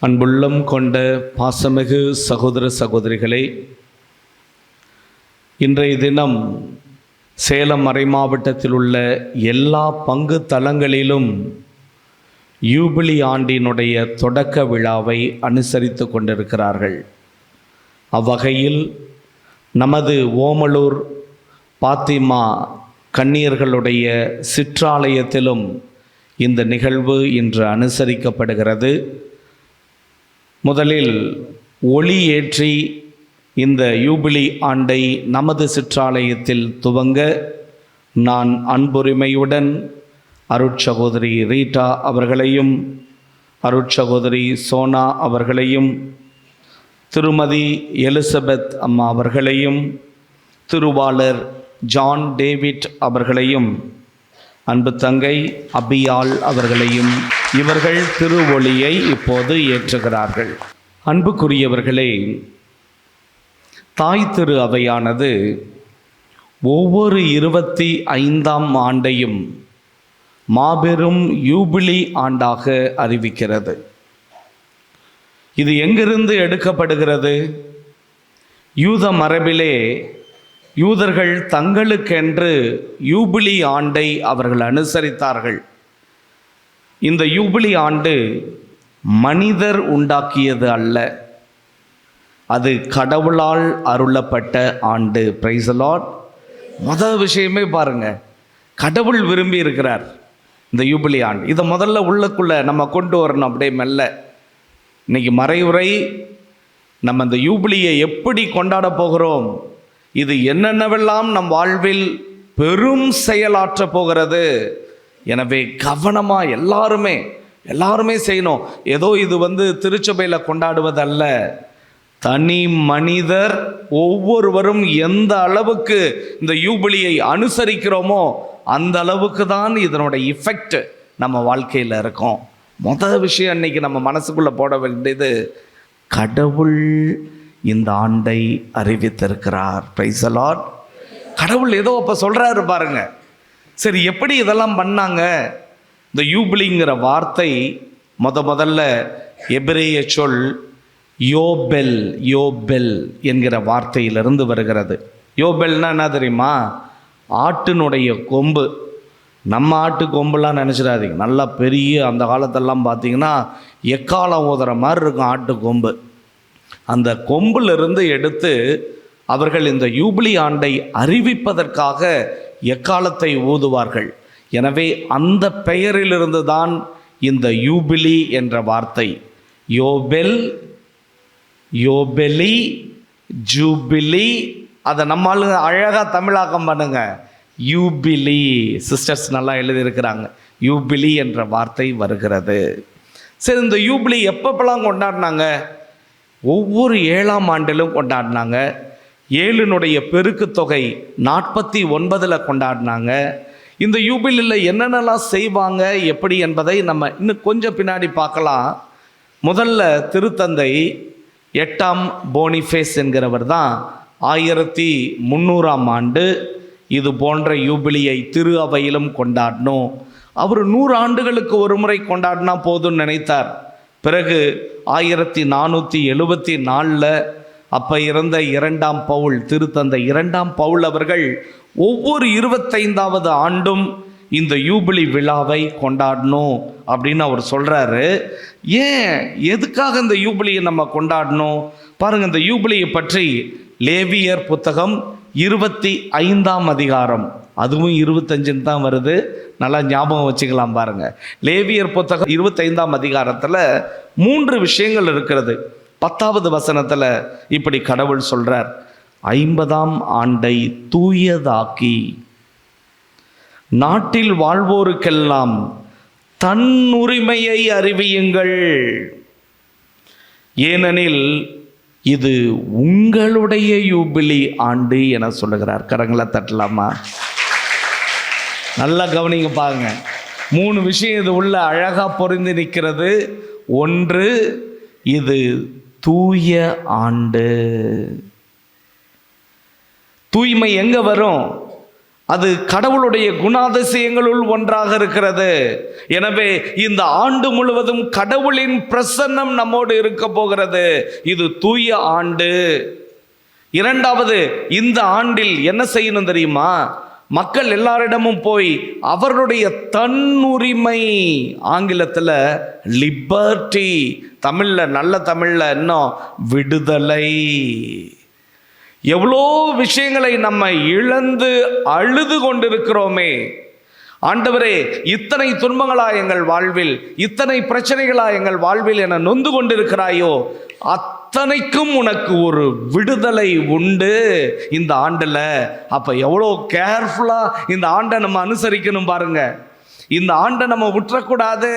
அன்புள்ளம் கொண்ட பாசமிகு சகோதர சகோதரிகளே, இன்றைய தினம் சேலம் மறைமாவட்டத்தில் உள்ள எல்லா பங்கு தலங்களிலும் யூபிலி ஆண்டினுடைய தொடக்க விழாவை அனுசரித்து கொண்டிருக்கிறார்கள். அவ்வகையில் நமது ஓமலூர் பாத்திமா கன்னியர்களுடைய சிற்றாலயத்திலும் இந்த நிகழ்வு இன்று அனுசரிக்கப்படுகிறது. முதலில் ஒளி ஏற்றி இந்த யூபிலி ஆண்டை நமது சிற்றாலயத்தில் துவங்க நான் அன்புரிமையுடன் அருட்சகோதரி ரீட்டா அவர்களையும் அருட்சகோதரி சோனா அவர்களையும் திருமதி எலிசபெத் அம்மா அவர்களையும் திருவாளர் ஜான் டேவிட் அவர்களையும் அன்பு தங்கை அபியாள் அவர்களையும் இவர்கள் திருவொளியை இப்போது ஏற்றுகிறார்கள். அன்புக்குரியவர்களே, தாய் திரு அவையானது ஒவ்வொரு 25ஆம் ஆண்டையும் மாபெரும் யூபிலி ஆண்டாக அறிவிக்கிறது. இது எங்கிருந்து எடுக்கப்படுகிறது? யூத மரபிலே யூதர்கள் தங்களுக்கென்று யூபிலி ஆண்டை அவர்கள் அனுசரித்தார்கள். இந்த யூபிலி ஆண்டு மனிதர் உண்டாக்கியது அல்ல, அது கடவுளால் அருளப்பட்ட ஆண்டு. Price the Lord. முதல் விஷயமே பாருங்க, கடவுள் விரும்பி இருக்கிறார் இந்த யூபிலி ஆண்டு. இதை முதல்ல உள்ளுக்குள்ள நம்ம கொண்டு வரணும். அப்படியே மெல்ல இன்னைக்கு மறைவுரை நம்ம இந்த யூபிலியை எப்படி கொண்டாட போகிறோம், இது என்னென்னவெல்லாம் நம் வாழ்வில் பெரும் செயலாற்ற போகிறது. எனவே கவனமாக எல்லாருமே செய்யணும். ஏதோ இது திருச்சபையில் கொண்டாடுவதல்ல, தனி மனிதர் ஒவ்வொருவரும் எந்த அளவுக்கு இந்த யூபிலியை அனுசரிக்கிறோமோ அந்த அளவுக்கு தான் இதனோட இஃபெக்ட் நம்ம வாழ்க்கையில் இருக்கும். முதல் விஷயம் அன்னைக்கு நம்ம மனசுக்குள்ளே போட வேண்டியது, கடவுள் இந்த ஆண்டை அறிவித்திருக்கிறார். Praise the lord. கடவுள் ஏதோ அப்போ சொல்கிறாரு பாருங்க. சரி, எப்படி இதெல்லாம் பண்ணாங்க? இந்த யூபிலிங்கிற வார்த்தை முதல்ல எபிரேய சொல் யோபெல் என்கிற வார்த்தையிலிருந்து வருகிறது. யோபெல்னா என்ன தெரியுமா? ஆட்டினுடைய கொம்பு. நம்ம ஆட்டு கொம்புலாம் நினச்சிடாதீங்க. நல்லா பெரிய, அந்த காலத்தெல்லாம் பார்த்தீங்கன்னா எக்காலம் ஊதுற மாதிரி இருக்கும் ஆட்டு கொம்பு. அந்த கொம்பிலிருந்து எடுத்து அவர்கள் இந்த யூபிலி ஆண்டை அறிவிப்பதற்காக எக்காலத்தை ஊதுவார்கள். எனவே அந்த பெயரிலிருந்து தான் இந்த யூபிலி என்ற வார்த்தை. யோபெலி, ஜூபிலி, அதை நம்மால் அழகாக தமிழாக்கம் பண்ணுங்க, யூபிலி. சிஸ்டர்ஸ் நல்லா எழுதியிருக்கிறாங்க. யூபிலி என்ற வார்த்தை வருகிறது. சரி, இந்த யூபிலி எப்பப்பெல்லாம் கொண்டாடினாங்க? ஒவ்வொரு 7ஆம் ஆண்டிலும் கொண்டாடினாங்க. 7னுடைய பெருக்கு தொகை 49 கொண்டாடினாங்க. இந்த யூபிலியில் என்னென்னலாம் செய்வாங்க எப்படி என்பதை நம்ம இன்னும் கொஞ்சம் பின்னாடி பார்க்கலாம். முதல்ல திருத்தந்தை 8ஆம் போனிஃபேஸ் என்கிறவர் தான் 1300ஆம் ஆண்டு இது போன்ற யூபிலியை திரு அவையிலும் கொண்டாடணும். அவர் 100 ஆண்டுகளுக்கு ஒரு முறை கொண்டாடினா போதும்னு நினைத்தார். பிறகு 1474 அப்போ இருந்த 2ஆம் பவுல், திருத்தந்தை 2ஆம் பவுல் அவர்கள் ஒவ்வொரு 25வது ஆண்டும் இந்த யூபிலி விழாவை கொண்டாடணும் அப்படின்னு அவர் சொல்கிறாரு. எதுக்காக இந்த யூபிலியை நம்ம கொண்டாடணும்? பாருங்கள், இந்த யூபிலியை பற்றி லேவியர் புத்தகம் 25ஆம் அதிகாரம், அதுவும் 25 தான் வருது, நல்லா ஞாபகம் வச்சுக்கலாம் பாருங்க. லேவியர் புத்தகம் 25ஆம் அதிகாரத்தில் 3 விஷயங்கள் இருக்கிறது. 10வது வசனத்தில் இப்படி கடவுள் சொல்றார், 50ஆம் ஆண்டை தூயதாக்கி நாட்டில் வாழ்வோருக்கெல்லாம் தன் உரிமையை அறிவியுங்கள், ஏனெனில் இது உங்களுடைய யூபிலி ஆண்டு என சொல்லுகிறார். கரங்களை தட்டலாமா? நல்லா கவனிங்க பாருங்க. 3 விஷயம் இது உள்ள அழகா பொருந்தி நிற்கிறது. ஒன்று, இது தூய ஆண்டு. தூய்மை எங்க வரும்? அது கடவுளுடைய குணாதிசயங்களுள் ஒன்றாக இருக்கிறது. எனவே இந்த ஆண்டு முழுவதும் கடவுளின் பிரசன்னம் நம்மோடு இருக்க போகிறது. இது தூய ஆண்டு. இரண்டாவது, இந்த ஆண்டில் என்ன செய்யணும் தெரியுமா? மக்கள் எல்லாரிடமும் போய் அவர்களுடைய தன்னுரிமை, ஆங்கிலத்தில் லிபர்ட்டி, தமிழ்ல நல்ல தமிழ்ல இன்னும் விடுதலை. எவ்வளோ விஷயங்களை நம்ம இழந்து அழுது கொண்டிருக்கிறோமே. ஆண்டவரே, இத்தனை துன்பங்களா எங்கள் வாழ்வில், இத்தனை பிரச்சனைகளா எங்கள் வாழ்வில் என நொந்து கொண்டிருக்கிறாயோ, அத்தனைக்கும் உனக்கு ஒரு விடுதலை உண்டு இந்த ஆண்டுல. அப்ப எவ்வளோ கேர்ஃபுல்லா இந்த ஆண்டை நம்ம அனுசரிக்கணும் பாருங்க. இந்த ஆண்டை நம்ம விட்டுறக்கூடாது.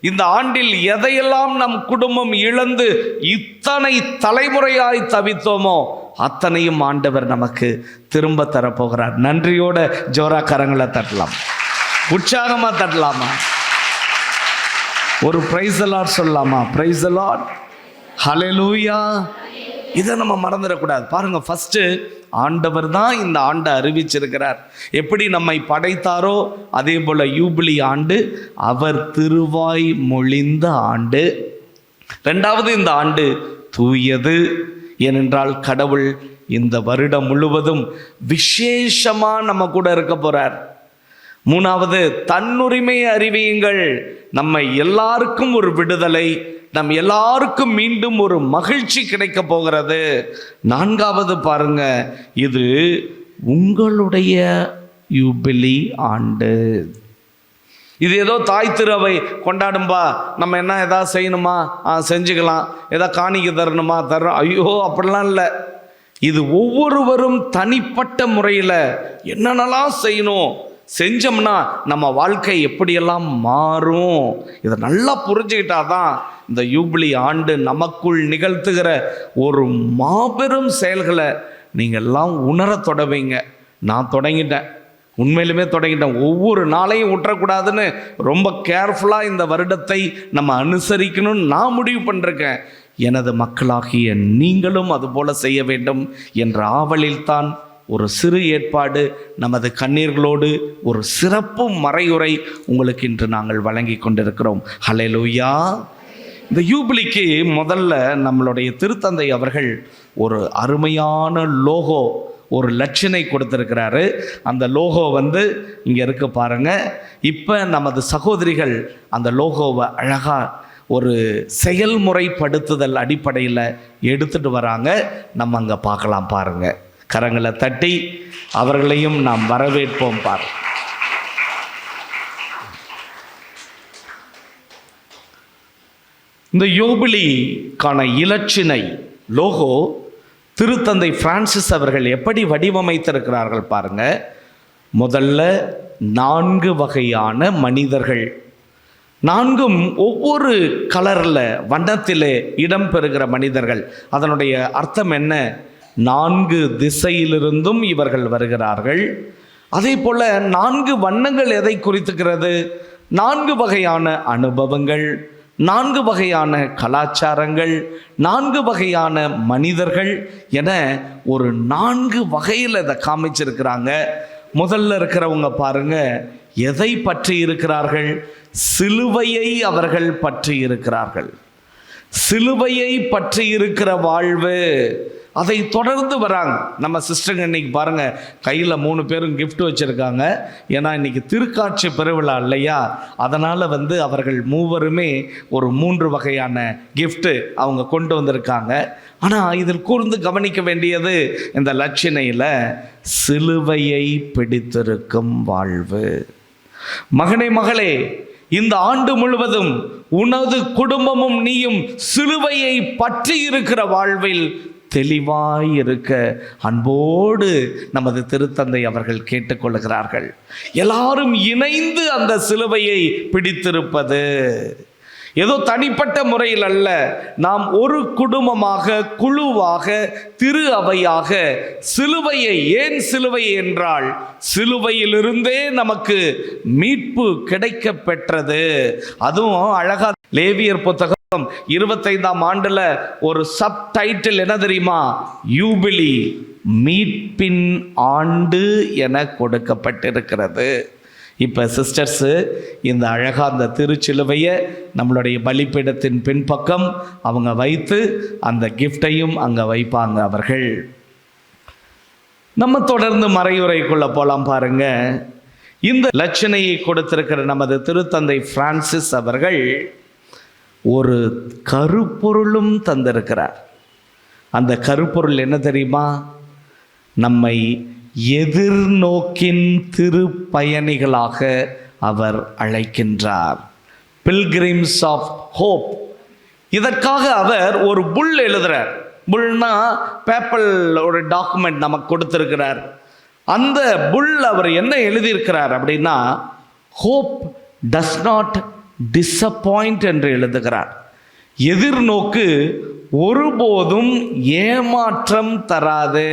இந்த ஆண்டில் எதையெல்லாம் நம் குடும்பம் இழந்து இத்தனை தலைமுறையாய் தவித்தோமோ அத்தனையும் ஆண்டவர் நமக்கு திரும்ப தரப்போகிறார். நன்றியோட ஜோரா கரங்களை தட்டலாம், உற்சாகமா தட்டலாமா? ஒரு பிரைஸ் தி லார்ட் சொல்லலாமா? பிரைஸ் தி லார்ட், ஹல்லேலூயா. இதை நம்ம மறந்துடக்கூடாது. பாருங்க, ஃபர்ஸ்ட் ஆண்டவர் தான் இந்த ஆண்டை அறிவிச்சிருக்கிறார். எப்படி நம்மை படைத்தாரோ அதே போல யூபிலி ஆண்டு அவர் திருவாய் மொழிந்த ஆண்டு. ரெண்டாவது, இந்த ஆண்டு தூயது. ஏனென்றால் கடவுள் இந்த வருடம் முழுவதும் விசேஷமா நம்ம கூட இருக்க போறார். மூணாவது, தன்னுரிமையை அறிவியுங்கள். நம்ம எல்லாருக்கும் ஒரு விடுதலை, நம் எல்லாருக்கும் மீண்டும் ஒரு மகிழ்ச்சி கிடைக்க போகிறது. நான்காவது பாருங்க, இது உங்களுடைய யூபிலி ஆண்டு. இது ஏதோ தாய் திருவை கொண்டாடும்பா, நம்ம என்ன ஏதாவது செய்யணுமா, செஞ்சுக்கலாம், ஏதாவது காணிக்கை தரணுமா, தர்றோம். ஐயோ, அப்படிலாம் இல்லை. இது ஒவ்வொருவரும் தனிப்பட்ட முறையில் என்னென்னலாம் செய்யணும், செஞ்சோம்னா நம்ம வாழ்க்கை எப்படியெல்லாம் மாறும், இதை நல்லா புரிஞ்சுக்கிட்டாதான் இந்த யூபிலி ஆண்டு நமக்குள் நிகழ்த்துகிற ஒரு மாபெரும் செயல்களை நீங்கள் எல்லாம் உணர தொடவீங்க. நான் தொடங்கிட்டேன், உண்மையிலுமே தொடங்கிட்டேன். ஒவ்வொரு நாளையும் விட்டுறக்கூடாதுன்னு ரொம்ப கேர்ஃபுல்லாக இந்த வருடத்தை நம்ம அனுசரிக்கணும்னு நான் முடிவு பண்ணிருக்கேன். எனது மக்களாகிய நீங்களும் அதுபோல செய்ய வேண்டும் என்ற ஆவலில்தான் ஒரு சிறு ஏற்பாடு நமது கண்ணீர்களோடு ஒரு சிறப்பு மறையுரை உங்களுக்கு இன்று நாங்கள் வழங்கி கொண்டிருக்கிறோம். ஹல்லேலூயா. இந்த யூபிலிக்கு முதல்ல நம்மளுடைய திருத்தந்தை அவர்கள் ஒரு அருமையான லோகோ, ஒரு லட்சணை கொடுத்திருக்கிறாரு. அந்த லோகோ இங்கே இருக்கு பாருங்க. இப்போ நமது சகோதரிகள் அந்த லோகோவை அழகா ஒரு செயல்முறைப்படுத்துதல் அடிப்படையில் எடுத்துட்டு வராங்க. நம்ம அங்கே பார்க்கலாம் பாருங்க. கரங்களை தட்டி அவர்களையும் நாம் வரவேற்போம். பார், இந்த யூபிலிக்கான இலச்சினை லோகோ திருத்தந்தை பிரான்சிஸ் அவர்கள் எப்படி வடிவமைத்திருக்கிறார்கள் பாருங்க. முதல்ல 4 வகையான மனிதர்கள், 4ம் ஒவ்வொரு கலரில் வண்ணத்திலே இடம்பெறுகிற மனிதர்கள். அதனுடைய அர்த்தம் என்ன? 4 திசையிலிருந்தும் இவர்கள் வருகிறார்கள். அதே போல 4 வண்ணங்கள் எதை குறித்துக்கிறது? 4 வகையான அனுபவங்கள், 4 வகையான கலாச்சாரங்கள், 4 வகையான மனிதர்கள் என ஒரு 4 வகையில் இதை காமிச்சிருக்கிறாங்க. முதல்ல இருக்கிறவங்க பாருங்க, எதை பற்றி இருக்கிறார்கள்? சிலுவையை அவர்கள் பற்றி இருக்கிறார்கள். சிலுவையை பற்றி இருக்கிற வாழ்வு, அதை தொடர்ந்து வராங்க. நம்ம சிஸ்டருங்க இன்னைக்கு பாருங்க, கையில் 3 பேரும் கிஃப்ட் வச்சிருக்காங்க. ஏன்னா இன்னைக்கு திருக்காட்சி பெருவிழா இல்லையா, அதனால அவர்கள் மூவருமே ஒரு 3 வகையான கிஃப்ட் அவங்க கொண்டு வந்திருக்காங்க. ஆனால் இதில் கூர்ந்து கவனிக்க வேண்டியது இந்த லட்சணையில் சிலுவையை பிடித்திருக்கும் வாழ்வு. மகனே மகளே, இந்த ஆண்டு முழுவதும் உனது குடும்பமும் நீயும் சிலுவையை பற்றி இருக்கிற வாழ்வில் தெளிவாய் இருக்க அன்போடு நமது திருத்தந்தை அவர்கள் கேட்டுக்கொள்கிறார்கள். எல்லாரும் இணைந்து அந்த சிலுவையை பிடித்திருப்பது ஏதோ தனிப்பட்ட முறையில் அல்ல, நாம் ஒரு குடும்பமாக, குழுவாக, திரு அவையாக சிலுவையை, ஏன் சிலுவை என்றால் சிலுவையிலிருந்தே நமக்கு மீட்பு கிடைக்க பெற்றது. அதுவும் அழகா லேவியர் புத்தகம் 25ஆம் ஆண்டுல ஒரு சப் டைட்டில் என்ன தெரியுமா? யூபிலி மீட்பின் ஆண்டு என கொடுக்கப்பட்டிருக்கிறது. இப்போ சிஸ்டர்ஸு இந்த அழகாக அந்த திருச்சிலுவையை நம்மளுடைய பலிப்பீடத்தின் பின்பக்கம் அவங்க வைத்து அந்த கிஃப்டையும் அங்கே வைப்பாங்க அவர்கள். நம்ம தொடர்ந்து மறையுறைக்குள்ளே போகலாம் பாருங்க. இந்த லட்சணையை கொடுத்திருக்கிற நமது திருத்தந்தை பிரான்சிஸ் அவர்கள் ஒரு கருப்பொருளும் தந்திருக்கிறார். அந்த கருப்பொருள் என்ன தெரியுமா? நம்மை எதிர்நோக்கின் திருப்பயணிகளாக அவர் அழைக்கின்றார். Pilgrims of hope. இதற்காக அவர் ஒரு புல் எழுதுறார். புல்னா பேப்பர் ஒரு டாக்குமெண்ட் நமக்கு கொடுத்திருக்கிறார். அந்த புல் அவர் என்ன எழுதியிருக்கிறார் அப்படின்னா, ஹோப் டஸ் நாட் டிசப்பாயிண்ட் என்று எழுதுகிறார். எதிர்நோக்கு ஒருபோதும் ஏமாற்றம் தராது.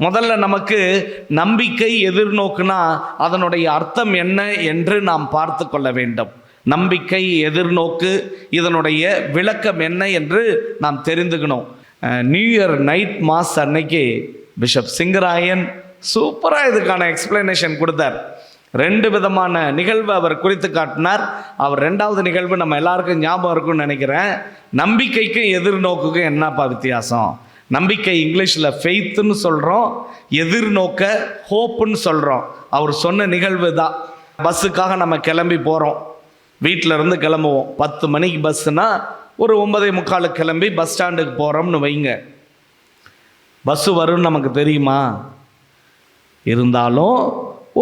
முதல்ல நமக்கு நம்பிக்கை எதிர்நோக்குனா அதனுடைய அர்த்தம் என்ன என்று நாம் பார்த்து கொள்ள வேண்டும். நம்பிக்கை, எதிர்நோக்கு, இதனுடைய விளக்கம் என்ன என்று நாம் தெரிந்துக்கணும். நியூ இயர் நைட் மாஸ் அன்னைக்கு பிஷப் சிங்கராயன் சூப்பராக இதுக்கான எக்ஸ்பிளனேஷன் கொடுத்தார். 2 விதமான நிகழ்வு அவர் குறித்து காட்டினார். அவர் 2வது நிகழ்வு நம்ம எல்லாருக்கும் ஞாபகம் இருக்கும்னு நினைக்கிறேன். நம்பிக்கைக்கும் எதிர்நோக்குக்கும் என்னப்பா வித்தியாசம்? நம்பிக்கை இங்கிலீஷில் ஃபெய்த்துன்னு சொல்கிறோம், எதிர்நோக்க ஹோப்புன்னு சொல்கிறோம். அவர் சொன்ன நிகழ்வு தான். பஸ்ஸுக்காக நம்ம கிளம்பி போகிறோம். வீட்டில் இருந்து கிளம்புவோம். 10 மணிக்கு பஸ்ஸுனா ஒரு 9:45 கிளம்பி பஸ் ஸ்டாண்டுக்கு போகிறோம்னு வைங்க. பஸ்ஸு வரும்னு நமக்கு தெரியுமா? இருந்தாலும்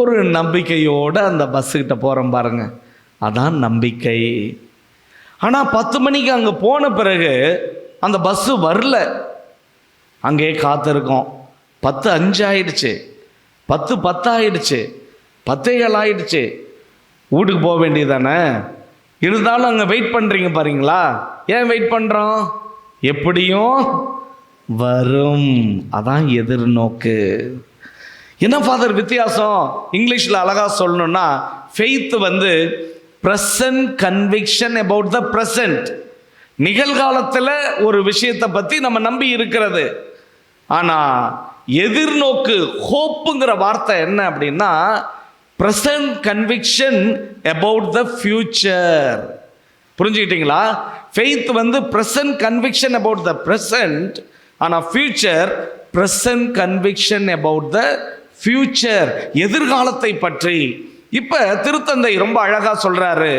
ஒரு நம்பிக்கையோடு அந்த பஸ்ஸுக்கிட்ட போகிறோம் பாருங்க, அதான் நம்பிக்கை. ஆனால் 10 மணிக்கு அங்கே போன பிறகு அந்த பஸ்ஸு வரல. அங்கே காத்திருக்கோம். 10:05 ஆயிடுச்சு, 10:10 ஆயிடுச்சு, 10:07 ஆயிடுச்சு. வீட்டுக்கு போக வேண்டியதானே. இருந்தாலும் அங்கே வெயிட் பண்ணுறீங்க பாருங்களா? ஏன் வெயிட் பண்ணுறோம்? எப்படியும் வரும். அதான் எதிர்நோக்கு. என்ன ஃபாதர் வித்தியாசம்? இங்கிலீஷில் அழகாக சொல்லணும்னா, faith present conviction about the present. நிகழ்காலத்தில் ஒரு விஷயத்தை பற்றி நம்ம நம்பி இருக்கிறது. ஆனால் எதிர்நோக்கு, ஹோப்புங்கிற வார்த்தை என்ன அப்படின்னா, present conviction about the future. புரிஞ்சுக்கிட்டீங்களா? Faith present conviction about the present, ஆனால் future present conviction about the future, எதிர்காலத்தை பற்றி. இப்போ திருத்தந்தை ரொம்ப அழகாக சொல்கிறாரு.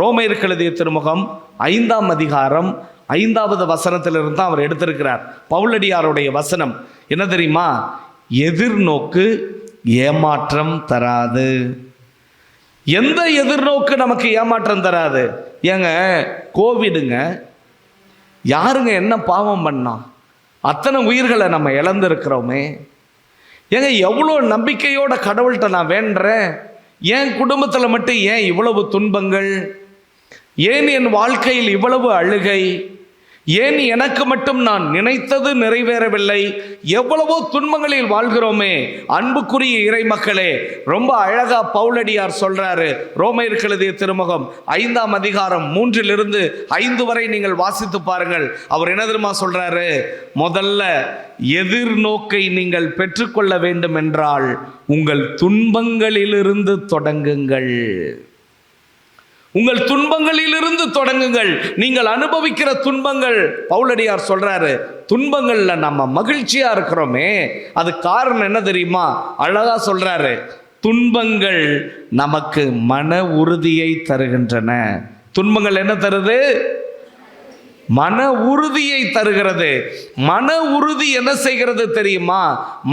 ரோமையருக்கு எழுதிய திருமுகம் 5ஆம் அதிகாரம் 5வது வசனத்திலிருந்து தான் அவர் எடுத்திருக்கிறார். பவுலடியாருடைய வசனம் என்ன தெரியுமா? எதிர்நோக்கு ஏமாற்றம் தராது. எந்த எதிர்நோக்கு நமக்கு ஏமாற்றம் தராது? ஏங்க கோவிடுங்க, யாருங்க என்ன பாவம் பண்ணா? அத்தனை உயிர்களை நம்ம இழந்திருக்கிறோமே. ஏங்க எவ்வளோ நம்பிக்கையோட கடவுள்கிட்ட நான் வேண்டுறேன். என் குடும்பத்தில் மட்டும் ஏன் இவ்வளவு துன்பங்கள்? ஏன் என் வாழ்க்கையில் இவ்வளவு அழுகை? ஏன் எனக்கு மட்டும் நான் நினைத்தது நிறைவேறவில்லை? எவ்வளவோ துன்பங்களில் வாழ்கிறோமே. அன்புக்குரிய இறை மக்களே, ரொம்ப அழகா பவுலடியார் சொல்றாரு. ரோமையருக்கு எழுதிய திருமுகம் 5ஆம் அதிகாரம் 3 - 5 வரை நீங்கள் வாசித்து பாருங்கள். அவர் என்ன தெரியுமா சொல்றாரு? முதல்ல எதிர்நோக்கை நீங்கள் பெற்றுக்கொள்ள வேண்டும் என்றால் உங்கள் துன்பங்களிலிருந்து தொடங்குங்கள். உங்கள் துன்பங்களிலிருந்து தொடங்குங்கள். நீங்கள் அனுபவிக்கிற துன்பங்கள், பவுலடியார் சொல்றாரு, துன்பங்கள்ல நம்ம மகிழ்ச்சியா இருக்கிறோமே, அது காரணம் என்ன தெரியுமா? அழகா சொல்றாரு, துன்பங்கள் நமக்கு மன உறுதியை தருகின்றன. துன்பங்கள் என்ன தருது? மன உறுதியை தருகிறது. மன உறுதி என்ன செய்கிறது தெரியுமா?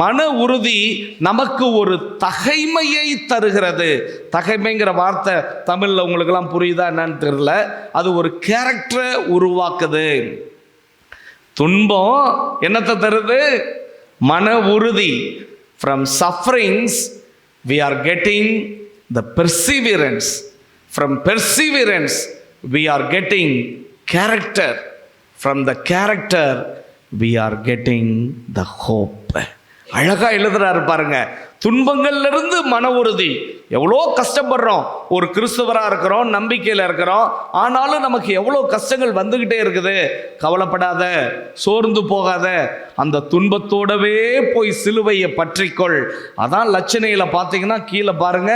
மன உறுதி நமக்கு ஒரு தகைமையை தருகிறது. தகைமைங்கிற வார்த்தை தமிழில் உங்களுக்கெல்லாம் புரியுதா என்னன்னு தெரியல. அது ஒரு கேரக்டரை உருவாக்குது. துன்பம் என்னத்தை தருது? மன உறுதி. From sufferings we are getting the perseverance. From perseverance we are getting character. From the character we are getting the hope. அழகா எழுதுறாரு பாருங்க. துன்பங்கள்ல இருந்து மன உறுதி. எவ்வளோ கஷ்டப்படுறோம், ஒரு கிறிஸ்தவரா இருக்கிறோம், நம்பிக்கையில இருக்கிறோம், ஆனாலும் நமக்கு எவ்வளோ கஷ்டங்கள் வந்துகிட்டே இருக்குது. கவலைப்படாத, சோர்ந்து போகாத, அந்த துன்பத்தோடவே போய் சிலுவையை பற்றிக்கொள். அதான் லட்சணையில பார்த்தீங்கன்னா கீழே பாருங்க,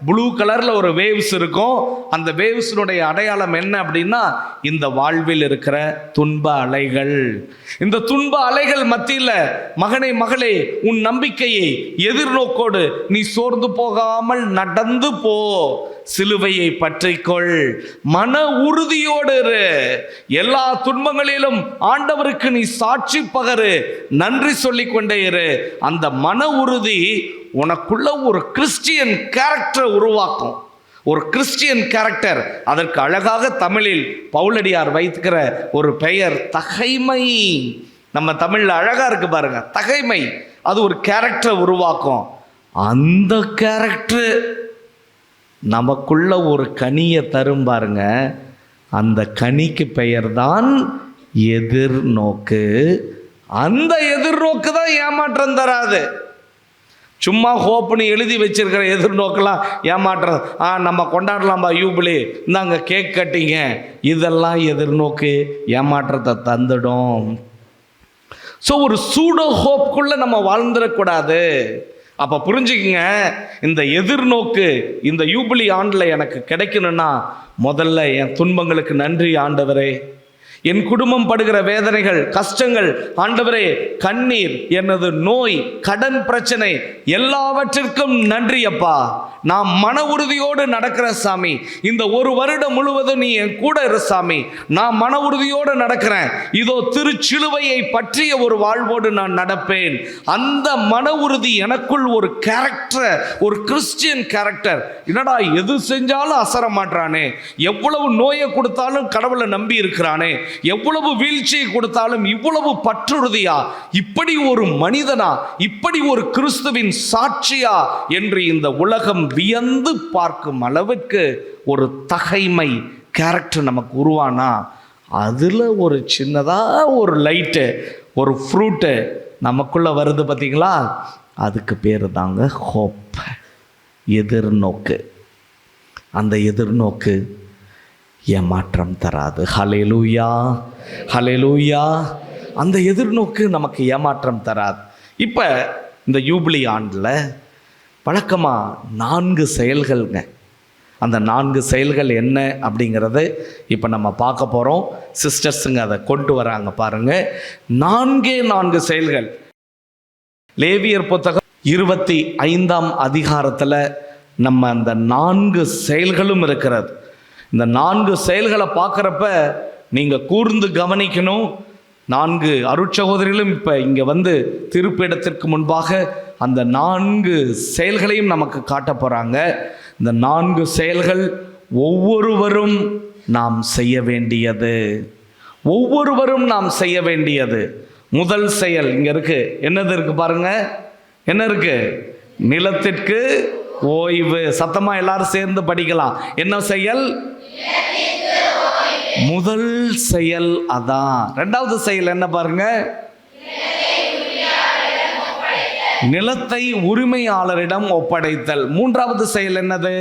ப்ளூ கலர்ல ஒரு வேவ்ஸ் இருக்கும். அந்த வேவ்ஸினுடைய அடையாளம் என்ன அப்படின்னா, இந்த வாழ்வில் இருக்கிற துன்ப அலைகள். இந்த துன்ப அலைகள் மத்தியில் மகனே மகளே, உன் நம்பிக்கையை எதிர்நோக்கோடு நீ சோர்ந்து போகாமல் நடந்து போ. சிலுவையை பற்றிக்கொள், மன உறுதியோடு இரு. எல்லா துன்பங்களிலும் ஆண்டவருக்கு நீ சாட்சி பகரு, நன்றி சொல்லிக் கொண்டே இரு. அந்த மன உறுதி உனக்குள்ள ஒரு கிறிஸ்டியன் கேரக்டரை உருவாக்கும். ஒரு கிறிஸ்டியன் கேரக்டர். அதற்கு அழகாக தமிழில் பவுலடியார் வைத்துக்கிற ஒரு பெயர் தகைமை. நம்ம தமிழ்ல அழகா இருக்கு பாருங்க, தகைமை. அது ஒரு கேரக்டரை உருவாக்கும். அந்த கேரக்டர் நமக்குள்ள ஒரு கனியை தரும் பாருங்க. அந்த கனிக்கு பெயர் தான் எதிர்நோக்கு. அந்த எதிர்நோக்கு தான் ஏமாற்றம் தராது. சும்மா ஹோப்னு எழுதி வச்சிருக்கிற எதிர்நோக்கெல்லாம் ஏமாற்றம். நம்ம கொண்டாடலாம்பா யூபிலி, இந்தாங்க கேக் கட்டிங்க, இதெல்லாம் எதிர்நோக்கு ஏமாற்றத்தை தந்துடும். ஸோ ஒரு சூடோ ஹோப்குள்ள நம்ம வாழ்ந்துடக்கூடாது. அப்போ புரிஞ்சுக்குங்க, இந்த எதிர்நோக்கு இந்த யூபிலி ஆண்டில் எனக்கு கிடைக்கணும்னா முதல்ல என் துன்பங்களுக்கு நன்றி ஆண்டவரே. என் குடும்பம் படுகிற வேதனைகள், கஷ்டங்கள், ஆண்டவரே, கண்ணீர், எனது நோய், கடன் பிரச்சனை, எல்லாவற்றிற்கும் நன்றி அப்பா. நான் மன உறுதியோடு நடக்கிற சாமி. இந்த ஒரு வருடம் முழுவதும் நீ என் கூட இரு சாமி. நான் மன உறுதியோடு நடக்கிறேன். இதோ திருச்சிலுவையை பற்றிய ஒரு வாழ்வோடு நான் நடப்பேன். அந்த மன உறுதி எனக்குள் ஒரு கேரக்டர், ஒரு கிறிஸ்டியன் கேரக்டர். என்னடா எது செஞ்சாலும் அசர மாட்டானே, எவ்வளவு நோயை கொடுத்தாலும் கடவுளை நம்பி இருக்கிறானே, எவ்வளவு வீழ்ச்சியை கொடுத்தாலும் இவ்வளவு பற்றுறுதியா, இப்படி ஒரு மனிதனா, இப்படி ஒரு கிறிஸ்துவின் சாட்சியா என்று இந்த உலகம் வியந்து பார்க்கும் அளவுக்கு ஒரு தகைமை கேரக்டர் நமக்கு உருவானா, அதுல ஒரு சின்னதா ஒரு லைட்டு, ஒரு ஃப்ரூட்டு நமக்குள்ள வருது பார்த்தீங்களா, அதுக்கு பேரு தாங்க ஹோப், எதிர்நோக்கு. அந்த எதிர்நோக்கு ஏமாற்றம் தராது. ஹல்லேலூயா, ஹல்லேலூயா. அந்த எதிர்நோக்கு நமக்கு ஏமாற்றம் தராது. இப்போ இந்த யூபிலி ஆண்டில் வழக்கமாக 4 செயல்கள்ங்க. அந்த 4 செயல்கள் என்ன அப்படிங்கிறது இப்போ நம்ம பார்க்க போகிறோம். சிஸ்டர்ஸுங்க அதை கொண்டு வராங்க பாருங்க. 4 செயல்கள். லேவியர் புத்தகம் 25ஆம் அதிகாரத்தில் நம்ம அந்த 4 செயல்களும் இருக்கிறது. இந்த 4 செயல்களை பார்க்குறப்ப நீங்கள் கூர்ந்து கவனிக்கணும். 4 அருட்சகோதரிகளும் இப்போ இங்கே வந்து திருப்பிடத்திற்கு முன்பாக அந்த 4 செயல்களையும் நமக்கு காட்ட போகிறாங்க. இந்த 4 செயல்கள் ஒவ்வொருவரும் நாம் செய்ய வேண்டியது. ஒவ்வொருவரும் நாம் செய்ய வேண்டியது. முதல் செயல் இங்கே இருக்கு. என்னது இருக்கு பாருங்க, என்ன இருக்கு? நிலத்திற்கு ஓய்வு. சத்தமா எல்லாரும் சேர்ந்து படிக்கலாம். என்ன செயல்? முதல் செயல் அதான். 2வது செயல் என்ன பாருங்க? நிலத்தை உரிமையாளரிடம் ஒப்படைத்தல். 3வது செயல் என்னது?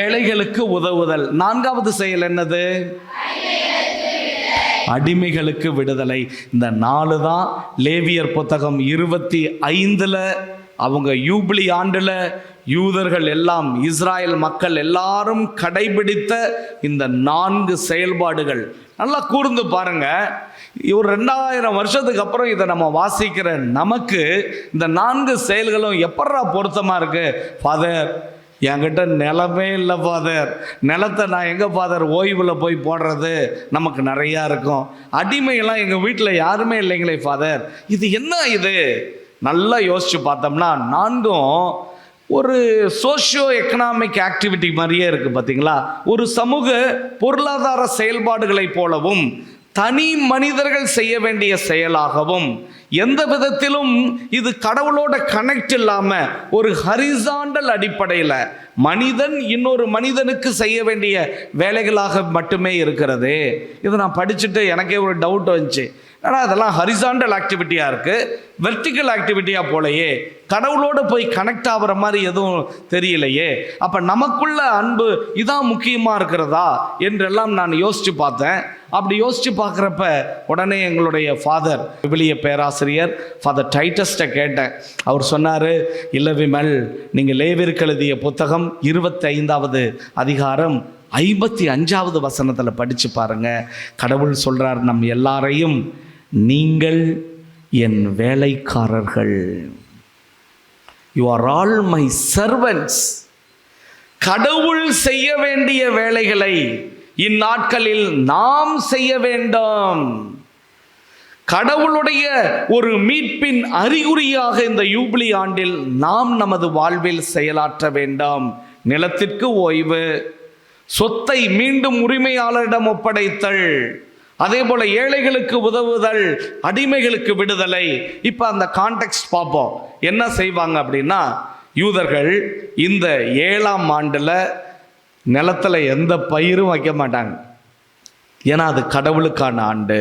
ஏழைகளுக்கு உதவுதல். 4வது செயல் என்னது? அடிமைகளுக்கு விடுதலை. இந்த 4 தான் லேவியர் புத்தகம் 25ல் அவங்க யூபிலி ஆண்டுல யூதர்கள் எல்லாம், இஸ்ராயல் மக்கள் எல்லாரும் கடைபிடித்த இந்த 4 செயல்பாடுகள். நல்லா கூர்ந்து பாருங்க. ஒரு 2000 வருஷத்துக்கு அப்புறம் இதை நம்ம வாசிக்கிற நமக்கு இந்த 4 செயல்களும் எப்படா பொருத்தமா இருக்கு? ஃபாதர், என்கிட்ட நிலமே இல்லை ஃபாதர். நிலத்தை நான் எங்கே ஃபாதர் ஓய்வில் போய் போடுறது? நமக்கு நிறையா இருக்கும். அடிமையெல்லாம் எங்கள் வீட்டில் யாருமே இல்லைங்களே ஃபாதர். இது என்ன இது? நல்லா யோசிச்சு பார்த்தோம்னா 4ம் ஒரு சோஷியோ எக்கனாமிக் ஆக்டிவிட்டி மாதிரியே இருக்குது பார்த்தீங்களா? ஒரு சமூக பொருளாதார செயல்பாடுகளை போலவும் தனி மனிதர்கள் செய்ய வேண்டிய செயலாகவும், எந்த விதத்திலும் இது கடவுளோட கனெக்ட் இல்லாமல் ஒரு ஹரிசாண்டல் அடிப்படையில் மனிதன் இன்னொரு மனிதனுக்கு செய்ய வேண்டிய வேலைகளாக மட்டுமே இருக்கிறது. இதை நான் படிச்சுட்டு எனக்கே ஒரு டவுட் வந்துச்சு. ஆனால் அதெல்லாம் ஹரிசாண்டல் ஆக்டிவிட்டியாக இருக்குது, வெர்டிக்கல் ஆக்டிவிட்டியாக போலையே, கடவுளோடு போய் கனெக்ட் ஆகிற மாதிரி எதுவும் தெரியலையே. அப்போ நமக்குள்ள அன்பு இதான் முக்கியமாக இருக்கிறதா என்றெல்லாம் நான் யோசித்து பார்த்தேன். அப்படி யோசித்து பார்க்குறப்ப உடனே எங்களுடைய ஃபாதர், விவிலிய பேராசிரியர் ஃபாதர் டைட்டஸ்ட்டை கேட்டேன். அவர் சொன்னார், இல்லை விமல், நீங்கள் லேவியருக்கு எழுதிய புத்தகம் 25வது அதிகாரம் 55வது வசனத்தில் படித்து பாருங்க. கடவுள் சொல்கிறார், நம் எல்லாரையும் நீங்கள் என் வேலைக்காரர்கள், you are all my servants. கடவுள் செய்ய வேண்டிய வேலைகளை இந்நாட்களில் நாம் செய்ய வேண்டும். கடவுளுடைய ஒரு மீட்பின் அறிகுறியாக இந்த யூபிலி ஆண்டில் நாம் நமது வாழ்வில் செயலாற்ற வேண்டும். நிலத்திற்கு ஓய்வு, சொத்தை மீண்டும் உரிமையாளரிடம் ஒப்படைத்தல், அதே போல ஏழைகளுக்கு உதவுதல், அடிமைகளுக்கு விடுதலை. இப்போ அந்த கான்டெக்ஸ்ட் பார்ப்போம். என்ன செய்வாங்க அப்படின்னா, யூதர்கள் இந்த 7ஆம் ஆண்டில் நிலத்தில் எந்த பயிரும் வைக்க மாட்டாங்க, ஏன்னா அது கடவுளுக்கான ஆண்டு.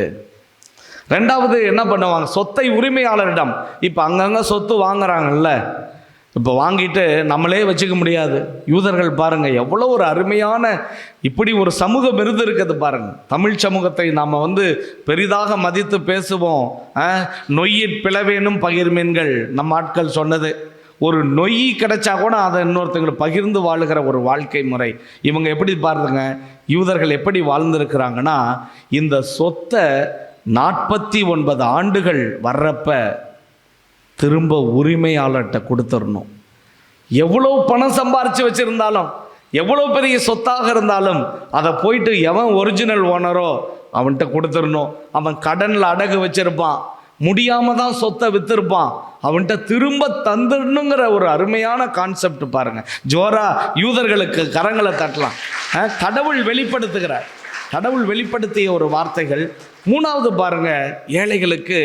ரெண்டாவது என்ன பண்ணுவாங்க, சொத்தை உரிமையாளரிடம். இப்போ அங்கங்கே சொத்து வாங்குறாங்கல்ல, இப்போ வாங்கிட்டு நம்மளே வச்சுக்க முடியாது. யூதர்கள் பாருங்க எவ்வளோ ஒரு அருமையான இப்படி ஒரு சமூகம் இருக்குது பாருங்க. தமிழ் சமூகத்தை நாம் பெரிதாக மதித்து பேசுவோம். நொய்யிற் பிளவேனும் பகிர்மீன்கள் நம்ம ஆட்கள் சொன்னது. ஒரு நொய் கிடைச்சா கூட அதை இன்னொருத்தங்களை பகிர்ந்து வாழுகிற ஒரு வாழ்க்கை முறை. இவங்க எப்படி பாருங்க, யூதர்கள் எப்படி வாழ்ந்திருக்கிறாங்கன்னா, இந்த சொத்தை 49 ஆண்டுகள் வர்றப்ப திரும்ப உரிமையாளர்கிட்ட கொடுத்துடணும். எவ்வளோ பணம் சம்பாரித்து வச்சுருந்தாலும், எவ்வளோ பெரிய சொத்தாக இருந்தாலும் அதை போயிட்டு எவன் ஒரிஜினல் ஓனரோ அவன்கிட்ட கொடுத்துடணும். அவன் கடனில் அடகு வச்சிருப்பான், முடியாமல் தான் சொத்தை விற்றுருப்பான், அவன்கிட்ட திரும்ப தந்துடணுங்கிற ஒரு அருமையான கான்செப்ட் பாருங்க. ஜோரா யூதர்களுக்கு கரங்களை தட்டலாம். கடவுள் வெளிப்படுத்துகிறார், கடவுள் வெளிப்படுத்திய ஒரு வார்த்தைகள். மூணாவது பாருங்க, ஏழைகளுக்கு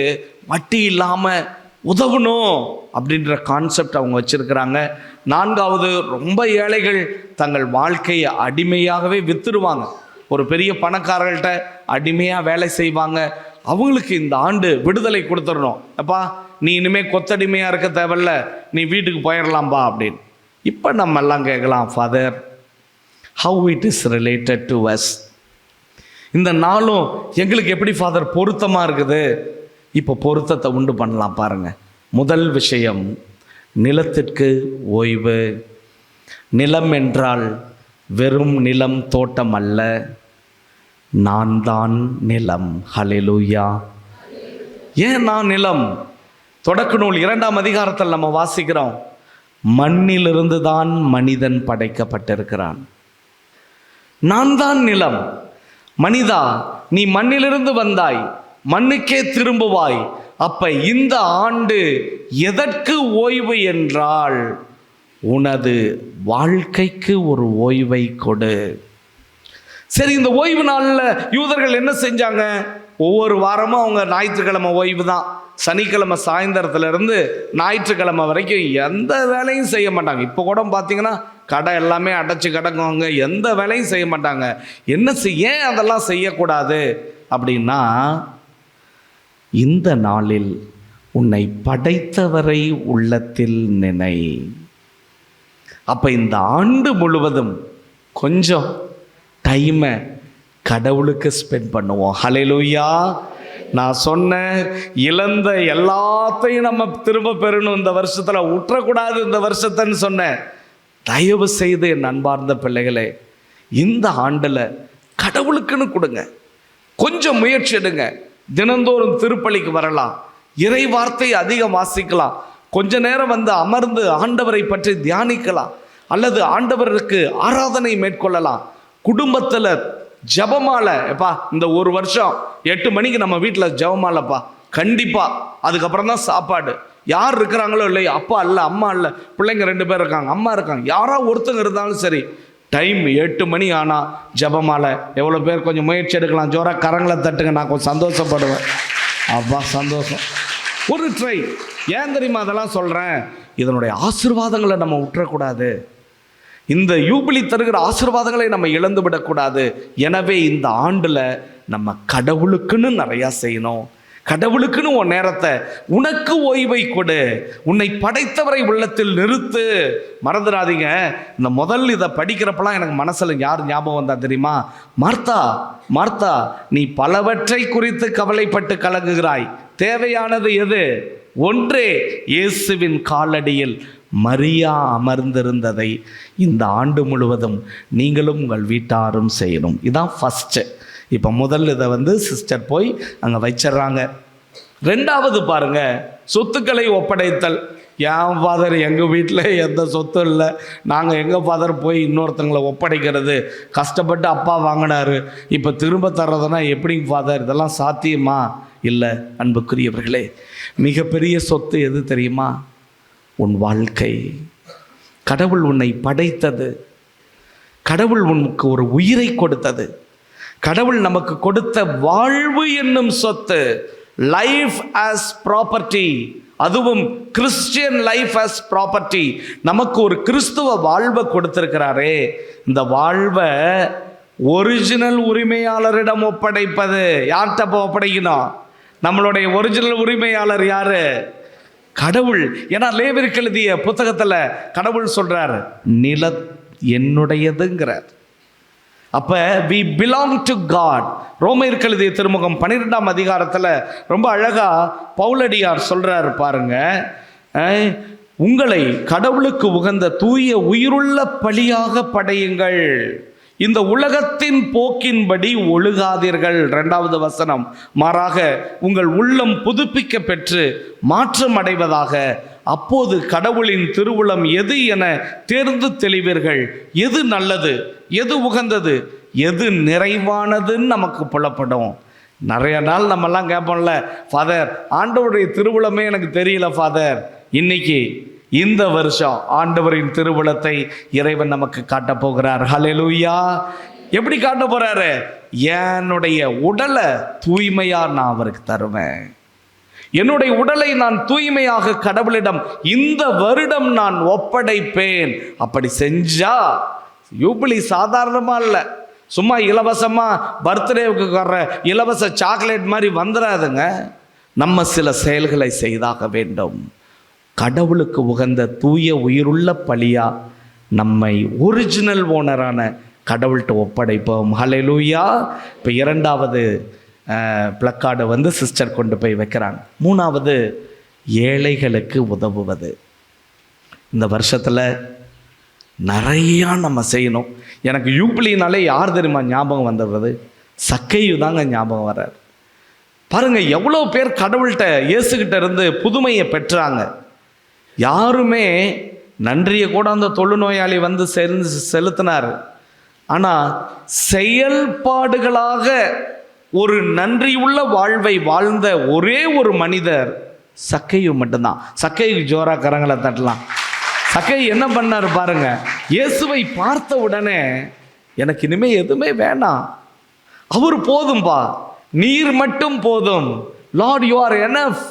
வட்டி இல்லாமல் உதவணும் அப்படின்ற கான்செப்ட் அவங்க வச்சிருக்கிறாங்க. நான்காவது, ரொம்ப ஏழைகள் தங்கள் வாழ்க்கையை அடிமையாகவே வித்துடுவாங்க. ஒரு பெரிய பணக்காரர்கள்ட்ட அடிமையாக வேலை செய்வாங்க. அவங்களுக்கு இந்த ஆண்டு விடுதலை கொடுத்துடணும். அப்பா, நீ இனிமேல் கொத்தடிமையாக இருக்க தேவையில்ல, நீ வீட்டுக்கு போயிடலாம்பா அப்படின்னு. இப்போ நம்ம எல்லாம் கேட்கலாம், father, how it is related to us? இந்த நாளும் எங்களுக்கு எப்படி ஃபாதர் பொருத்தமாக இருக்குது? இப்போ பொருத்தத்தை உண்டு பண்ணலாம் பாருங்க. முதல் விஷயம், நிலத்திற்கு ஓய்வு. நிலம் என்றால் வெறும் நிலம், தோட்டம் அல்ல, நான் தான் நிலம். ஹல்லேலூயா. ஏன் நான் நிலம்? தொடக்க நூல் 2ஆம் அதிகாரத்தில் நம்ம வாசிக்கிறோம், மண்ணிலிருந்து தான் மனிதன் படைக்கப்பட்டிருக்கிறான். நான் தான் நிலம். மனிதா, நீ மண்ணிலிருந்து வந்தாய், மண்ணுக்கே திரும்புவாய். அப்ப இந்த ஆண்டு எதற்கு ஓய்வு என்றால், உனது வாழ்க்கைக்கு ஒரு ஓய்வை கொடு. சரி, இந்த ஓய்வு நாளில் யூதர்கள் என்ன செஞ்சாங்க? ஒவ்வொரு வாரமும் அவங்க ஞாயிற்றுக்கிழமை ஓய்வு தான். சனிக்கிழமை சாயந்தரத்துலேருந்து ஞாயிற்றுக்கிழமை வரைக்கும் எந்த வேலையும் செய்ய மாட்டாங்க. இப்போ கூட பார்த்தீங்கன்னா கடை எல்லாமே அடைச்சி கிடக்குவாங்க, எந்த வேலையும் செய்ய மாட்டாங்க. ஏன் அதெல்லாம் செய்யக்கூடாது அப்படின்னா, இந்த நாளில் உன்னை படைத்தவரை உள்ளத்தில் நினை. அப்போ இந்த ஆண்டு முழுவதும் கொஞ்சம் டைமை கடவுளுக்கு ஸ்பெண்ட் பண்ணுவோம். ஹல்லேலூயா. நான் சொன்ன இழந்த எல்லாத்தையும் நம்ம திரும்ப பெறணும் இந்த வருஷத்தில், விட்டுறக்கூடாது இந்த வருஷத்தைன்னு சொன்னேன். தயவு செய்து என் அன்பார்ந்த பிள்ளைகளே, இந்த ஆண்டில் கடவுளுக்குன்னு கொடுங்க, கொஞ்சம் முயற்சி எடுங்க. தினந்தோறும் திருப்பலிக்கு வரலாம், இறை வார்த்தை அதிகம் வாசிக்கலாம், கொஞ்ச நேரம் அமர்ந்து ஆண்டவரை பற்றி தியானிக்கலாம், அல்லது ஆண்டவருக்கு ஆராதனை மேற்கொள்ளலாம். குடும்பத்தில் ஜபமாலை, எப்பா இந்த ஒரு வருஷம் 8 மணிக்கு நம்ம வீட்டில் ஜபமாலைப்பா கண்டிப்பாக. அதுக்கப்புறம் தான் சாப்பாடு. யார் இருக்கிறாங்களோ இல்லையோ, அப்பா இல்லை அம்மா இல்லை, பிள்ளைங்க 2 பேர் இருக்காங்க, அம்மா இருக்காங்க, யாராவது ஒருத்தங்க இருந்தாலும் சரி, டைம் 8 மணி ஆனால் ஜபமாலை. எவ்வளோ பேர் கொஞ்சம் முயற்சி எடுக்கலாம்? ஜோரா கரங்களை தட்டுங்க, நான் கொஞ்சம் சந்தோஷப்படுவேன். அப்பா சந்தோஷம். ஒரு ட்ரை. ஏன் தெரியுமா அதெல்லாம் சொல்கிறேன்? இதனுடைய ஆசீர்வாதங்களை நம்ம விட்டுறக்கூடாது. இந்த யூபிலி தருகிற ஆசீர்வாதங்களை நம்ம இழந்து விடக்கூடாது. எனவே இந்த ஆண்டில் நம்ம கடவுளுக்குன்னு நிறையா செய்யணும். கடவுளுக்குன்னு உன் நேரத்தை, உனக்கு ஓய்வை கொடு, உன்னை படைத்தவரை உள்ளத்தில் நிறுத்து. மறந்துடாதீங்க, இந்த முதல் இதை படிக்கிறப்பெல்லாம் எனக்கு மனசில் யார் ஞாபகம் வந்தா தெரியுமா? மார்த்தா, மார்த்தா, நீ பலவற்றை குறித்து கவலைப்பட்டு கலங்குகிறாய், தேவையானது எது? ஒன்றே, இயேசுவின் காலடியில் மரியா அமர்ந்திருந்ததை இந்த ஆண்டு முழுவதும் நீங்களும் உங்கள் வீட்டாரும் செய்யணும். இதான் ஃபஸ்ட்டு. இப்போ முதல் இதை சிஸ்டர் போய் அங்கே வச்சிட்றாங்க. ரெண்டாவது பாருங்க, சொத்துக்களை ஒப்படைத்தல். என் ஃபாதர், எங்கள் வீட்டில் எந்த சொத்தும் இல்லை, நாங்கள் எங்கள் ஃபாதர் போய் இன்னொருத்தங்களை ஒப்படைக்கிறது? கஷ்டப்பட்டு அப்பா வாங்கினாரு, இப்போ திரும்ப தர்றதுனா எப்படிங்க ஃபாதர்? இதெல்லாம் சாத்தியமா? இல்லை. அன்புக்குரியவர்களே, மிகப்பெரிய சொத்து எது தெரியுமா? உன் வாழ்க்கை. கடவுள் உன்னை படைத்தது, கடவுள் உனக்கு ஒரு உயிரை கொடுத்தது, கடவுள் நமக்கு கொடுத்த வாழ்வு என்னும் சொத்து. லைஃப் ஆஸ் ப்ராப்பர்ட்டி, அதுவும் கிறிஸ்டியன் லைஃப் ஆஸ் ப்ராப்பர்ட்டி. நமக்கு ஒரு கிறிஸ்துவ வாழ்வை கொடுத்திருக்கிறாரே, இந்த வாழ்வை ஒரிஜினல் உரிமையாளரிடம் ஒப்படைப்பது. யார்கிட்ட ஒப்படைக்கணும்? நம்மளுடைய ஒரிஜினல் உரிமையாளர் யாரு? கடவுள். ஏன்னா லேவியருக்கு எழுதிய புத்தகத்துல கடவுள் சொல்றார், நில என்னுடையதுங்கிறார். அப்ப we belong to God. ரோமருக்கு எழுதிய திருமுகம் 12ஆம் அதிகாரத்துல ரொம்ப அழகா பவுலடியார் சொல்றாரு பாருங்க, உங்களை கடவுளுக்கு உகந்த தூய உயிருள்ள பலியாக படையுங்கள், இந்த உலகத்தின் போக்கின்படி ஒழுகாதீர்கள். 2வது வசனம், மாறாக உங்கள் உள்ளம் புதுப்பிக்க பெற்று மாற்றம் அடைவதாக, அப்போது கடவுளின் திருவுளம் எது என தேர்ந்து தெளிவீர்கள். எது நல்லது, எது உகந்தது, எது நிறைவானதுன்னு நமக்கு புலப்படும். நிறைய நாள் நம்மெல்லாம் கேட்போம்ல, ஃபாதர் ஆண்டவருடைய திருவுளமே எனக்கு தெரியல ஃபாதர். இன்னைக்கு இந்த வருஷம் ஆண்டவரின் திருவுளத்தை இறைவன் நமக்கு காட்ட போகிறார். ஹல்லேலூயா. எப்படி காட்ட போறாரு? என்னுடைய உடலை தூய்மையா நான் அவருக்கு தருவேன், என்னுடைய உடலை நான் தூய்மையாக கடவுளிடம் இந்த வருடம் நான் ஒப்படைப்பேன். அப்படி செஞ்சா யூபிலி சாதாரணமா இல்லை, சும்மா இலவசமா பர்த்டேவுக்கு வர்ற இலவச சாக்லேட் மாதிரி வந்துடாதுங்க. நம்ம சில செயல்களை செய்தாக வேண்டும். கடவுளுக்கு உகந்த தூய உயிருள்ள பலியா நம்மை ஒரிஜினல் ஓனரான கடவுள்கிட்ட ஒப்படைப்போம். ஹல்லேலூயா. இப்போ 2வது பிளக்கார்டு சிஸ்டர் கொண்டு போய் வைக்கிறாங்க. 3வது, ஏழைகளுக்கு உதவுவது. இந்த வருஷத்தில் நிறையா நம்ம செய்யணும். எனக்கு யூபிலினாலே யார் தெரியுமா ஞாபகம் வந்துடுறது? சக்கையு தாங்க ஞாபகம் வர்றார். பாருங்க, எவ்வளோ பேர் கடவுள்கிட்ட இயேசுகிட்ட இருந்து புதுமையை பெற்றாங்க. யாருமே நன்றியை கூட அந்த தொழுநோயாளி செலுத்தினார். ஆனால் செயல்பாடுகளாக ஒரு நன்றியுள்ள வாழ்வை வாழ்ந்த ஒரே ஒரு மனிதர் சக்கையு மட்டும்தான். சக்கைக்கு ஜோரா கரங்களை தட்டலாம். சக்கை என்ன பண்ணார் பாருங்க, இயேசுவை பார்த்த உடனே எனக்கு இனிமே எதுவுமே வேணாம், அவர் போதும்பா, நீர் மட்டும் போதும், லார்ட் யூ ஆர் எனஃப்,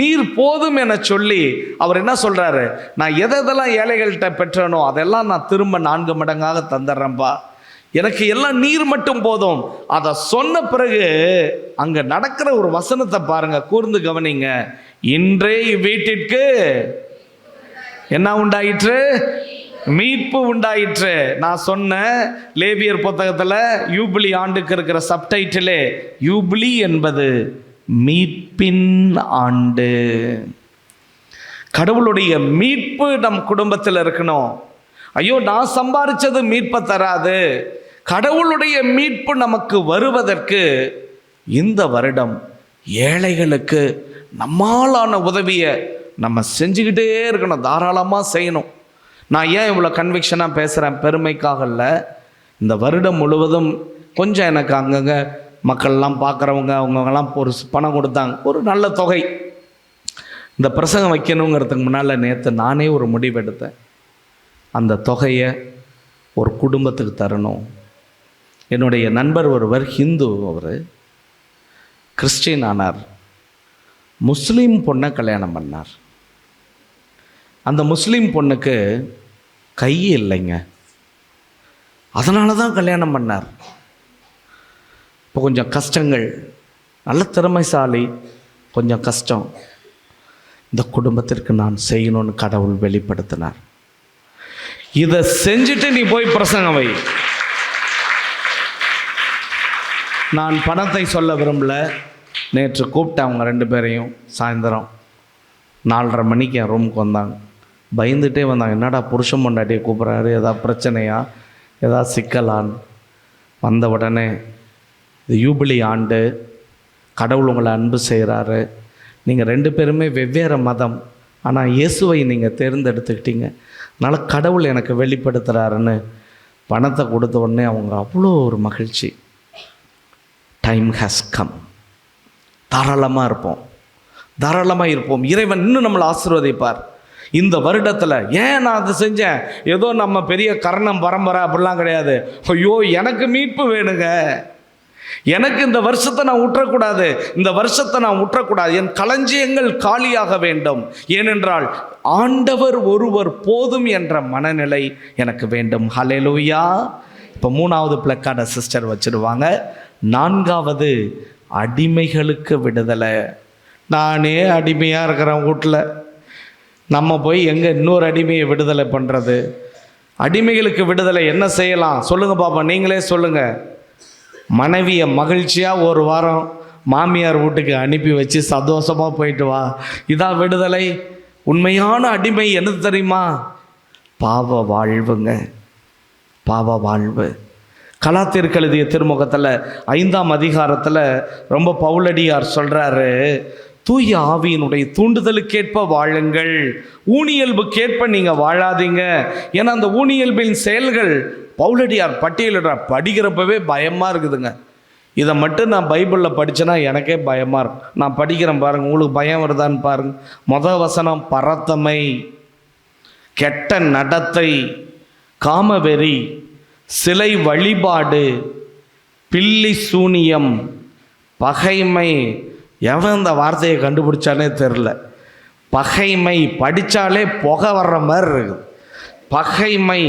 நீர் போதும் என சொல்லி அவர் என்ன சொல்றாரு, நான் எதெல்லாம் ஏழைகள்கிட்ட பெற்றனோ அதெல்லாம் நான் திரும்ப 4 மடங்காக தந்துடுறேன்பா, எனக்கு எல்லாம் நீர் மட்டும் போதும். அதை சொன்ன பிறகு அங்க நடக்கிற ஒரு வசனத்தை பாருங்க, கூர்ந்து கவனிங்க. இன்றே வீட்டிற்கு என்ன உண்டாயிற்று? மீட்பு உண்டாயிற்று. நான் சொன்ன லேவியர் புத்தகத்துல யூபிலி ஆண்டுக்கு இருக்கிற சப்டைட்டிலே யூபிலி என்பது மீட்பின் ஆண்டு. கடவுளுடைய மீட்பு நம் குடும்பத்தில் இருக்கணும். ஐயோ நான் சம்பாதிச்சது மீட்பை தராது. கடவுளுடைய மீட்பு நமக்கு வருவதற்கு இந்த வருடம் ஏழைகளுக்கு நம்மாலான உதவியை நம்ம செஞ்சுக்கிட்டே இருக்கணும், தாராளமாக செய்யணும். நான் ஏன் இவ்வளோ கன்விக்ஷனாக பேசுகிறேன்? பெருமைக்காக இல்லை. இந்த வருடம் முழுவதும் கொஞ்சம் எனக்கு அங்கங்கே மக்கள்லாம் பார்க்குறவங்க அவங்கெல்லாம் ஒரு பணம் கொடுத்தாங்க, ஒரு நல்ல தொகை. இந்த பிரசங்கம் வைக்கணுங்கிறதுக்கு முன்னால் நேற்று நானே ஒரு முடிவெடுத்தேன். அந்த தொகையை ஒரு குடும்பத்துக்கு தரணும். என்னுடைய நண்பர் ஒருவர் ஹிந்து, அவர் கிறிஸ்டின் ஆனார், முஸ்லீம் பொண்ணை கல்யாணம் பண்ணார். அந்த முஸ்லீம் பொண்ணுக்கு கை இல்லைங்க, அதனால தான் கல்யாணம் பண்ணார். இப்போ கொஞ்சம் கஷ்டங்கள். நல்ல திறமைசாலி, கொஞ்சம் கஷ்டம். இந்த குடும்பத்திற்கு நான் செய்யணும்னு கடவுள் வெளிப்படுத்தினார். இதை செஞ்சுட்டு நீ போய் பிரசங்கம் வை. நான் பணத்தை சொல்ல விரும்பல. நேற்று கூப்பிட்டேன் அவங்க 2 பேரையும். சாயந்தரம் 4:30 மணிக்கு என் ரூமுக்கு வந்தாங்க. பயந்துகிட்டே வந்தாங்க. என்னடா புருஷன் பொண்டாட்டியை கூப்பிட்றாரு, எதாவது பிரச்சனையா, எதாவது சிக்கலான்னு. வந்த உடனே இது யூபிலி ஆண்டு, கடவுள் உங்களை அன்பு செய்கிறாரு, நீங்கள் 2 பேருமே வெவ்வேறு மதம், ஆனால் இயேசுவை நீங்கள் தேர்ந்தெடுத்துக்கிட்டீங்க, அதனால் கடவுள் எனக்கு வெளிப்படுத்துகிறாருன்னு பணத்தை கொடுத்த உடனே அவங்க அவ்வளோ ஒரு மகிழ்ச்சி. Time has come. தாராளமாக இருப்போம், தாராளமாக இருப்போம். இறைவன் இன்னும் நம்மளை ஆசீர்வதிப்பார். இந்த வருடத்தில் ஏன் நான் அதை செஞ்சேன், ஏதோ நம்ம பெரிய கரணம் பரம்பரை அப்படிலாம் கிடையாது. ஐயோ எனக்கு மீட்பு வேணுங்க, எனக்கு இந்த வருஷத்தை நான் விட்டுறக்கூடாது, இந்த வருஷத்தை நான் விட்டுறக்கூடாது, என் களஞ்சியங்கள் காலியாக வேண்டும், ஏனென்றால் ஆண்டவர் ஒருவர் போதும் என்ற மனநிலை எனக்கு வேண்டும். ஹல்லேலூயா. இப்போ 3வது பிளக்கார்டை சிஸ்டர் வச்சுருவாங்க. 4வது அடிமைகளுக்கு விடுதலை. நானே அடிமையாக இருக்கிறேன் வீட்டில், நம்ம போய் எங்கே இன்னொரு அடிமையை விடுதலை பண்ணுறது? அடிமைகளுக்கு விடுதலை என்ன செய்யலாம் சொல்லுங்கள் பாப்பா, நீங்களே சொல்லுங்கள். மனைவியை மகிழ்ச்சியாக ஒரு வாரம் மாமியார் வீட்டுக்கு அனுப்பி வச்சு சந்தோஷமாக போயிட்டு வா, இதான் விடுதலை. உண்மையான அடிமை என்ன தெரியுமா? பாவ வாழ்வுங்க, பாவ வாழ்வு. கலாத்தியருக்கு எழுதிய திருமுகத்தில் 5ஆம் அதிகாரத்தில் ரொம்ப பவுலடியார் சொல்கிறாரு, தூய ஆவியினுடைய தூண்டுதலுக்கேற்ப வாழுங்கள், ஊனியல்புக்கேற்ப நீங்கள் வாழாதீங்க. ஏன்னா அந்த ஊனியல்பின் செயல்கள் பவுலடியார் பட்டியலிடுறார். படிக்கிறப்பவே பயமாக இருக்குதுங்க. இதை மட்டும் நான் பைபிளில் படித்தேன்னா எனக்கே பயமாக இருக்கும். நான் படிக்கிறேன் பாருங்கள், உங்களுக்கு பயம் வருதான்னு பாருங்கள். முதல் வசனம் பரத்தமை, கெட்ட நடத்தை, காமவெறி, சிலை வழிபாடு, பில்லி சூனியம், பகைமை. எவன் இந்த வார்த்தையை கண்டுபிடிச்சானே தெரில. பகைமை படித்தாலே புகை வர்ற மாதிரி இருக்குது. பகைமை,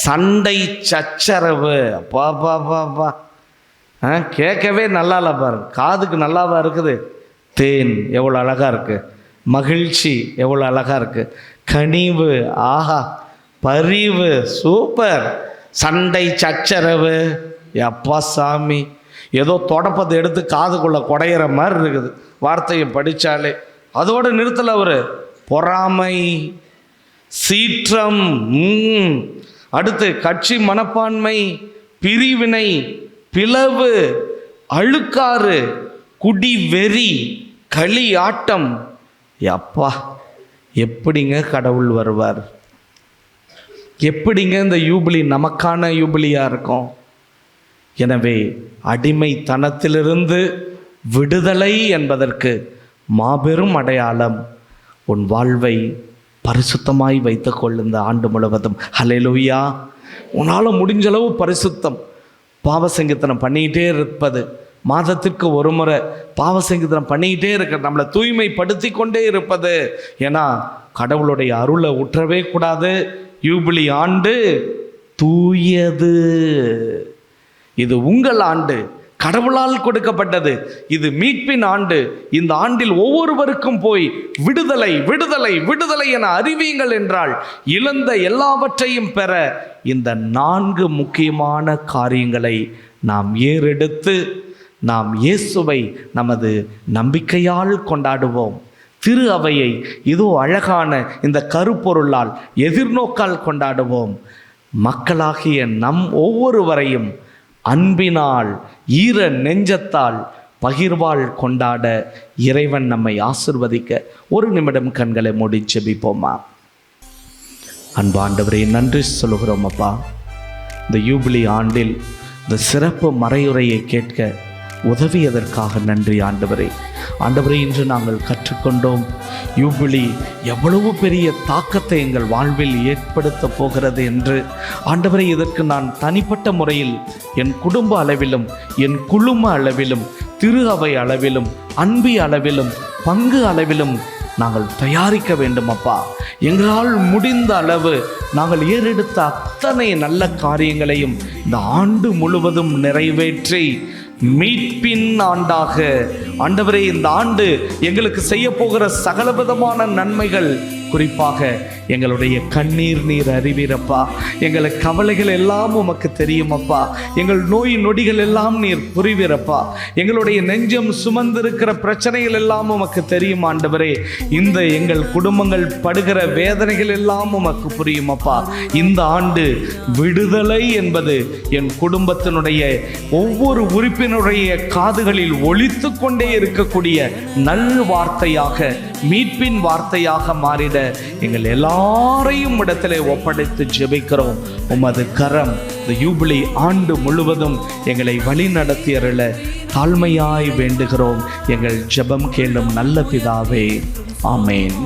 சண்டை, சச்சரவு. பாப்பா கேட்கவே நல்லா இல்லை பாருங்க, காதுக்கு நல்லாவா இருக்குது. தேன் எவ்வளோ அழகாக இருக்குது, மகிழ்ச்சி எவ்வளோ அழகாக இருக்குது, கனிவு, ஆஹா, பரிவு, சூப்பர். சண்டை சச்சரவு, அப்பா சாமி, ஏதோ தொடப்பத்தை எடுத்து காதுக்குள்ளே குடையிற மாதிரி இருக்குது வார்த்தையை படித்தாலே. அதோடு நிறுத்தலை அவர். பொறாமை, சீற்றம், அடுத்து கட்சி மனப்பான்மை, பிரிவினை, பிளவு, அழுக்காறு, குடி வெறி, களி ஆட்டம். அப்பா எப்படிங்க கடவுள் வருவார்? எப்படிங்க இந்த யூபிலி நமக்கான யூபிலியாக இருக்கும்? எனவே அடிமைத்தனத்திலிருந்து விடுதலை என்பதற்கு மாபெரும் அடையாளம் உன் வாழ்வை பரிசுத்தமாய் வைத்துக்கொள் இந்த ஆண்டு முழுவதும். ஹல்லேலூயா. உன்னால் முடிஞ்சளவு பரிசுத்தம், பாவ சங்கீதனம் பண்ணிக்கிட்டே இருப்பது, மாதத்திற்கு ஒரு முறை பாவ சங்கீதனம் பண்ணிக்கிட்டே இருக்க, நம்மளை தூய்மைப்படுத்தி கொண்டே இருப்பது. ஏன்னா கடவுளுடைய அருளை உற்றவே கூடாது. யூபிலி ஆண்டு தூயது. இது உங்கள் ஆண்டு, கடவுளால் கொடுக்கப்பட்டது. இது மீட்பின் ஆண்டு. இந்த ஆண்டில் ஒவ்வொருவருக்கும் போய் விடுதலை விடுதலை விடுதலை என அறிவியுங்கள் என்றால் இழந்த எல்லாவற்றையும் பெற இந்த 4 முக்கியமான காரியங்களை நாம் ஏறெடுத்து நாம் இயேசுவை நமது நம்பிக்கையால் கொண்டாடுவோம். திரு அவையை இதோ அழகான இந்த கருப்பொருளால் எதிர்நோக்கால் கொண்டாடுவோம். மக்களாகிய நம் ஒவ்வொருவரையும் அன்பினால் ஈர நெஞ்சத்தால் பகிர்வால் கொண்டாட இறைவன் நம்மை ஆசிர்வதிக்க ஒரு நிமிடம் கண்களை மூடி ஜெபிப்போமா? அன்பாண்டவரே, நன்றி சொல்லுகிறோம் அப்பா. இந்த யூபிலி ஆண்டில் இந்த சிறப்பு மறையுரையை கேட்க உதவியதற்காக நன்றி ஆண்டவரே. ஆண்டவரே, இன்று நாங்கள் கற்றுக்கொண்டோம் யூபிலி எவ்வளவு பெரிய தாக்கத்தை எங்கள் வாழ்வில் ஏற்படுத்த போகிறது என்று. ஆண்டவரே, இதற்கு நான் தனிப்பட்ட முறையில் என் குடும்ப அளவிலும் என் குழும அளவிலும் திரு அவை அளவிலும் அன்பி அளவிலும் பங்கு அளவிலும் நாங்கள் தயாரிக்க வேண்டும் அப்பா. எங்களால் முடிந்த அளவு நாங்கள் ஏறெடுத்த அத்தனை நல்ல காரியங்களையும் இந்த ஆண்டு முழுவதும் நிறைவேற்றி மீட்பின் ஆண்டாக ஆண்டவரே, இந்த ஆண்டு எங்களுக்கு செய்ய போகிற சகலவிதமான நன்மைகள், குறிப்பாக எங்களுடைய கண்ணீர் நீர் அறிவீரப்பா. எங்களை கவலைகள் எல்லாம் உமக்கு தெரியுமப்பா. எங்கள் நோய் நொடிகள் எல்லாம் நீர் புரிவீரப்பா. எங்களுடைய நெஞ்சம் சுமந்திருக்கிற பிரச்சனைகள் எல்லாம் உமக்கு தெரியும் ஆண்டவரே. இந்த எங்கள் குடும்பங்கள் படுகிற வேதனைகள் எல்லாம் உமக்கு புரியுமப்பா. இந்த ஆண்டு விடுதலை என்பது என் குடும்பத்தினுடைய ஒவ்வொரு உறுப்பினருடைய காதுகளில் ஒலித்து கொண்டே இருக்கக்கூடிய நல் வார்த்தையாக, மீட்பின் வார்த்தையாக மாறிட எங்கள் எல்லாரையும் இடத்திலே ஒப்படைத்து ஜெபிக்கிறோம். உமது கரம் இந்த யூபிலி ஆண்டு முழுவதும் எங்களை வழி நடத்தி அருள தாழ்மையாய் வேண்டுகிறோம். எங்கள் ஜெபம் கேளும் நல்ல பிதாவே, ஆமேன்.